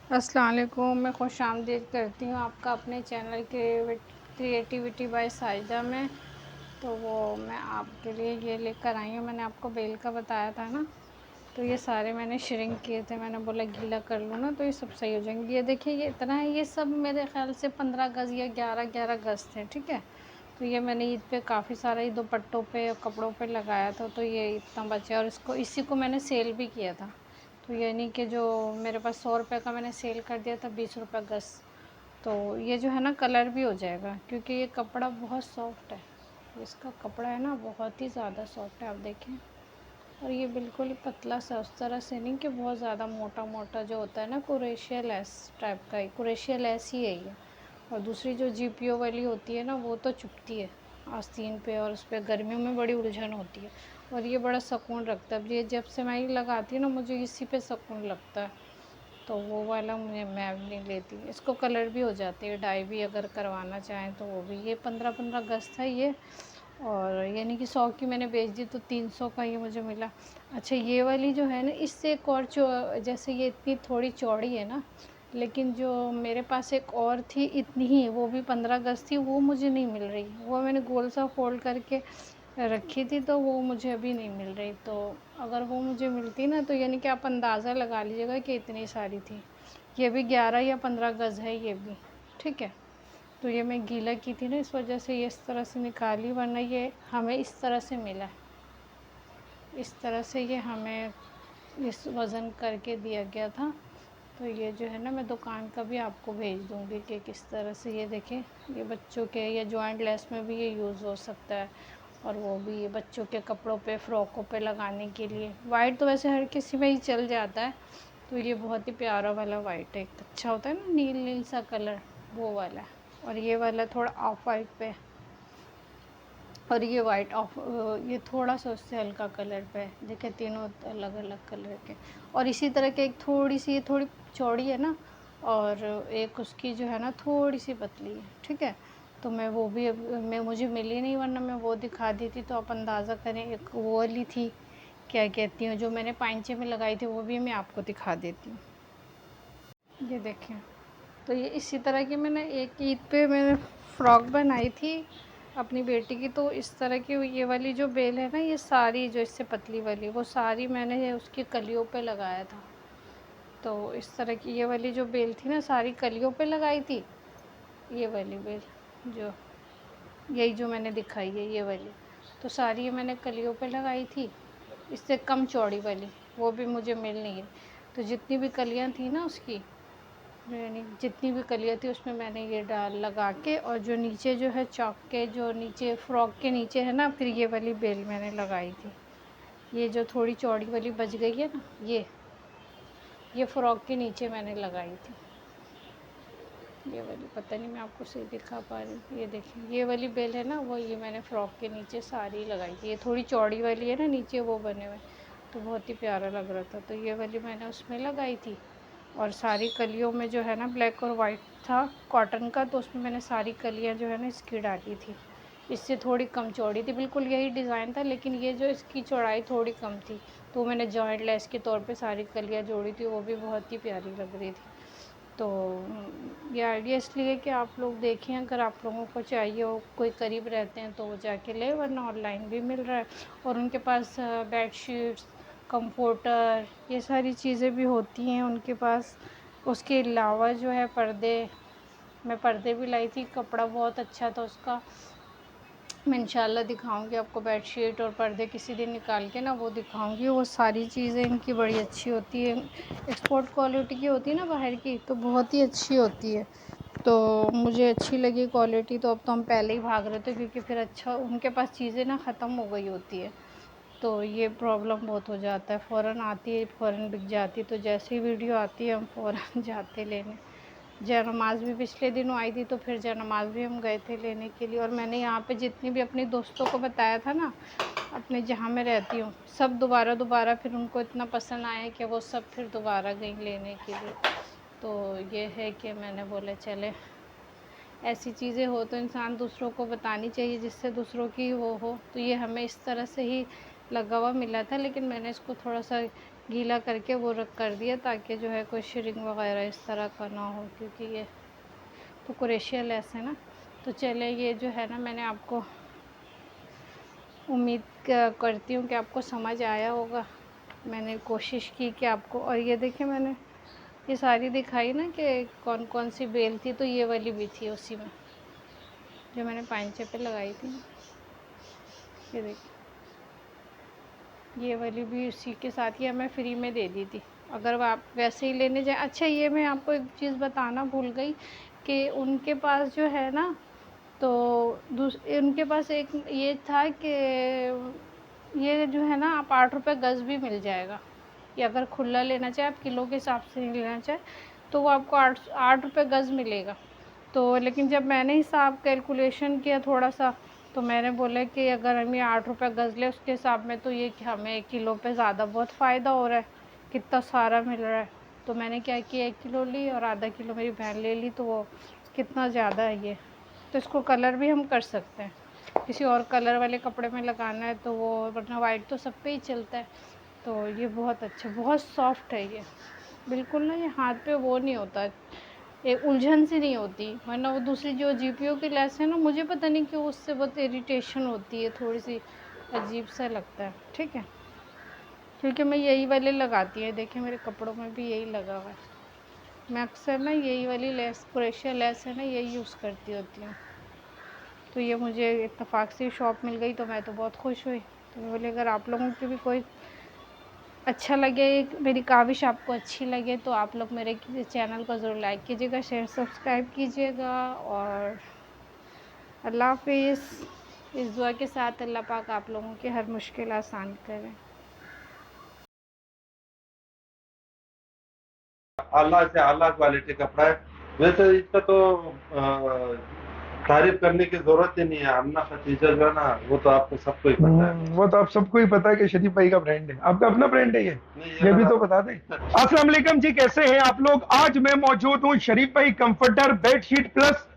अस्सलाम वालेकुम। मैं खुशामदीद करती हूँ आपका अपने चैनल क्रिएटिविटी बाय साजिदा में। तो वो मैं आपके लिए ये लेकर आई हूँ। मैंने आपको बेल का बताया था ना, तो ये सारे मैंने श्रिंक किए थे। मैंने बोला गीला कर लूँ ना तो ये सब सही हो जाएंगे। ये देखिए, ये इतना है, ये सब मेरे ख़्याल से 15 गज़ या 11 गज़ थे, ठीक है। तो ये मैंने ईद पे काफ़ी सारा ही दुपट्टों पे और कपड़ों पे लगाया था, तो ये इतना बचा। और इसी को मैंने सेल भी किया था। तो यानी कि जो मेरे पास 100 रुपये का मैंने सेल कर दिया था, 20 रुपये गज़। तो ये जो है ना, कलर भी हो जाएगा क्योंकि ये कपड़ा बहुत सॉफ्ट है। इसका कपड़ा है ना, बहुत ही ज़्यादा सॉफ्ट है, आप देखें। और ये बिल्कुल ही पतला सा, उस तरह से नहीं कि बहुत ज़्यादा मोटा मोटा जो होता है ना, कुरेशिया लेस टाइप का ही, कुरेशिया लेस ही है ये। और दूसरी जो जीपीओ वाली होती है ना, वो तो चुभती है आस्तीन पे, और उस पर गर्मियों में बड़ी उलझन होती है। और ये बड़ा सुकून रखता है। अब ये जब से मैं ये लगाती हूँ ना, मुझे इसी पे सुकून लगता है। तो वो वाला मैं नहीं लेती। इसको कलर भी हो जाते हैं, डाई भी अगर करवाना चाहें तो वो भी। ये 15-15 गज़ था ये, और यानी कि 100 की मैंने बेच दी तो 300 का ये मुझे मिला। अच्छा, ये वाली जो है ना, इससे एक और जैसे ये इतनी थोड़ी चौड़ी है ना, लेकिन जो मेरे पास एक और थी इतनी ही, वो भी 15 गज़ थी, वो मुझे नहीं मिल रही। वो मैंने गोल सा फोल्ड करके रखी थी, तो वो मुझे अभी नहीं मिल रही। तो अगर वो मुझे मिलती ना, तो यानी कि आप अंदाज़ा लगा लीजिएगा कि इतनी सारी थी। ये भी 11 या 15 गज़ है ये भी, ठीक है। तो ये मैं गीला की थी ना, इस वजह से ये इस तरह से निकाली, वरना ये हमें इस तरह से मिला। इस तरह से ये हमें इस वज़न करके दिया गया था। तो ये जो है ना, मैं दुकान का भी आपको भेज दूँगी कि किस तरह से। ये देखें, ये बच्चों के या जॉइंट लेस में भी ये यूज़ हो सकता है। और वो भी ये बच्चों के कपड़ों पे, फ़्रॉकों पे लगाने के लिए। वाइट तो वैसे हर किसी में ही चल जाता है। तो ये बहुत ही प्यारा वाला वाइट है, एक अच्छा होता है ना, नील नील सा कलर, वो वाला है। और ये वाला थोड़ा ऑफ वाइट पे, और ये वाइट ऑफ, ये थोड़ा सा उससे हल्का कलर पे है। देखिए, तीनों अलग अलग कलर के। और इसी तरह के एक थोड़ी सी, ये थोड़ी चौड़ी है ना, और एक उसकी जो है ना थोड़ी सी पतली है, ठीक है। तो मैं वो भी मैं मुझे मिली नहीं, वरना मैं वो दिखा देती। तो आप अंदाज़ा करें, एक वो वाली थी, क्या कहती हूँ, जो मैंने पाइंचे में लगाई थी, वो भी मैं आपको दिखा देती हूँ। ये देखें, तो ये इसी तरह की मैंने एक ईद पे मैंने फ़्रॉक बनाई थी अपनी बेटी की। तो इस तरह की ये वाली जो बेल है ना, ये सारी जो इससे पतली वाली, वो सारी मैंने उसकी कलियों पे लगाया था। तो इस तरह की ये वाली जो बेल थी ना, सारी कलियों पे लगाई थी। ये वाली बेल, जो यही जो मैंने दिखाई है ये वाली, तो सारी ये मैंने कलियों पे लगाई थी। इससे कम चौड़ी वाली वो भी मुझे मिल नहीं रही। तो जितनी भी कलियाँ थी ना उसकी, यानी जितनी भी कलियाँ थी, उसमें मैंने ये डाल लगा के, और जो नीचे जो है चौक के, जो नीचे फ्रॉक के नीचे है ना, फिर ये वाली बेल मैंने लगाई थी। ये जो थोड़ी चौड़ी वाली बच गई है ना, ये फ्रॉक के नीचे मैंने लगाई थी। ये वाली, पता नहीं मैं आपको सही दिखा पा रही हूँ। ये देखिए, ये वाली बेल है ना, वो ये मैंने फ्रॉक के नीचे सारी लगाई थी। ये थोड़ी चौड़ी वाली है ना, नीचे वो बने हुए, तो बहुत ही प्यारा लग रहा था। तो ये वाली मैंने उसमें लगाई थी। और सारी कलियों में जो है ना, ब्लैक और वाइट था कॉटन का, तो उसमें मैंने सारी कलियाँ जो है ना इसकी डाली थी। इससे थोड़ी कम चौड़ी थी, बिल्कुल यही डिज़ाइन था, लेकिन ये जो इसकी चौड़ाई थोड़ी कम थी। तो मैंने जॉइंट लेस के तौर पे सारी कलियाँ जोड़ी थी, वो भी बहुत ही प्यारी लग रही थी। तो ये आइडिया इसलिए कि आप लोग देखें, अगर आप लोगों को चाहिए हो, कोई करीब रहते हैं तो वो जाके ले, वरना ऑनलाइन भी मिल रहा है। और उनके पास बेडशीट्स, कंफर्टर, ये सारी चीज़ें भी होती हैं उनके पास। उसके अलावा जो है पर्दे, मैं पर्दे भी लाई थी, कपड़ा बहुत अच्छा था उसका। मैं इंशाल्लाह दिखाऊंगी आपको बेडशीट और पर्दे, किसी दिन निकाल के ना वो दिखाऊंगी। वो सारी चीज़ें इनकी बड़ी अच्छी होती है, एक्सपोर्ट क्वालिटी की होती है ना बाहर की, तो बहुत ही अच्छी होती है। तो मुझे अच्छी लगी क्वालिटी, तो अब तो हम पहले ही भाग रहे थे, क्योंकि फिर अच्छा उनके पास चीज़ें ना ख़त्म हो गई होती है। तो ये प्रॉब्लम बहुत हो जाता है, फ़ौरन आती है फ़ौरन बिक जाती है। तो जैसे ही वीडियो आती है हम फ़ौरन जाते लेने। जयनमाज़ भी पिछले दिनों आई थी, तो फिर जयनमाज़ भी हम गए थे लेने के लिए। और मैंने यहाँ पे जितनी भी अपनी दोस्तों को बताया था ना, अपने जहाँ मैं रहती हूँ, सब दोबारा दोबारा फिर उनको इतना पसंद आया कि वो सब फिर दोबारा गई लेने के लिए। तो ये है कि मैंने बोला चले, ऐसी चीज़ें हो तो इंसान दूसरों को बतानी चाहिए, जिससे दूसरों की वो हो। तो ये हमें इस तरह से ही लगा हुआ मिला था, लेकिन मैंने इसको थोड़ा सा गीला करके वो रख कर दिया ताकि जो है कोई श्रिंक वगैरह इस तरह का ना हो, क्योंकि ये तो क्रोशिया लेस है ना। तो चले, ये जो है ना, मैंने आपको उम्मीद करती हूँ कि आपको समझ आया होगा। मैंने कोशिश की कि आपको, और ये देखिए मैंने ये सारी दिखाई ना कि कौन कौन सी बेल थी, तो ये वाली भी थी उसी में जो मैंने पांचे पे लगाई थी। ये देखिए, ये वाली भी उसी के साथ ही हमें फ्री में दे दी थी, अगर वो आप वैसे ही लेने जाए। अच्छा, ये मैं आपको एक चीज़ बताना भूल गई कि उनके पास जो है ना, तो उनके पास एक ये था कि ये जो है ना, आप 8 रुपये गज़ भी मिल जाएगा। ये अगर खुला लेना चाहे, आप किलो के हिसाब से नहीं लेना चाहे, तो वो आपको 8 रुपये गज़ मिलेगा। तो लेकिन जब मैंने हिसाब कैलकुलेशन किया थोड़ा सा, तो मैंने बोला कि अगर हम ये 8 रुपये गज़ ले उसके हिसाब में, तो ये हमें 1 किलो पे ज़्यादा बहुत फ़ायदा हो रहा है, कितना सारा मिल रहा है। तो मैंने क्या किया, 1 किलो ली और आधा किलो मेरी बहन ले ली, तो वो कितना ज़्यादा है ये। तो इसको कलर भी हम कर सकते हैं, किसी और कलर वाले कपड़े में लगाना है तो वो, वरना वाइट तो सब पे ही चलता है। तो ये बहुत अच्छा, बहुत सॉफ्ट है ये, बिल्कुल ना ये हाथ पे वो नहीं होता, एक उलझन सी नहीं होती। वरना वो दूसरी जो जीपीओ की लेस है ना, मुझे पता नहीं क्यों उससे बहुत इरिटेशन होती है, थोड़ी सी अजीब सा लगता है। ठीक है, क्योंकि मैं यही वाले लगाती है, देखिए मेरे कपड़ों में भी यही लगा हुआ है। मैं अक्सर ना यही वाली लेस, क्रोशिया लेस है ना, यही यूज़ करती होती हूँ। तो ये मुझे इत्तेफाक से शॉप मिल गई, तो मैं तो बहुत खुश हुई। तो मैं बोली अगर आप लोगों की भी कोई अच्छा लगे, मेरी काविश आपको अच्छी लगे, तो आप लोग मेरे चैनल को ज़रूर लाइक कीजिएगा, शेयर सब्सक्राइब कीजिएगा। और अल्लाह हाफिज़। इस दुआ के साथ अल्लाह पाक आप लोगों की हर मुश्किल आसान करें। आला से आला क्वालिटी कपड़ा है। वैसे इसका तो तारीफ करने की जरूरत ही नहीं है। अन्ना खतीजा जो है ना, वो तो आपको सबको ही पता है। वो तो आप सबको ही पता है कि शरीफ भाई का ब्रांड है, आपका अपना ब्रांड है नहीं, ये भी मेरा तो बता दें। अस्सलाम वालेकुम जी, कैसे हैं आप लोग। आज मैं मौजूद हूँ शरीफ भाई कंफर्टर बेडशीट प्लस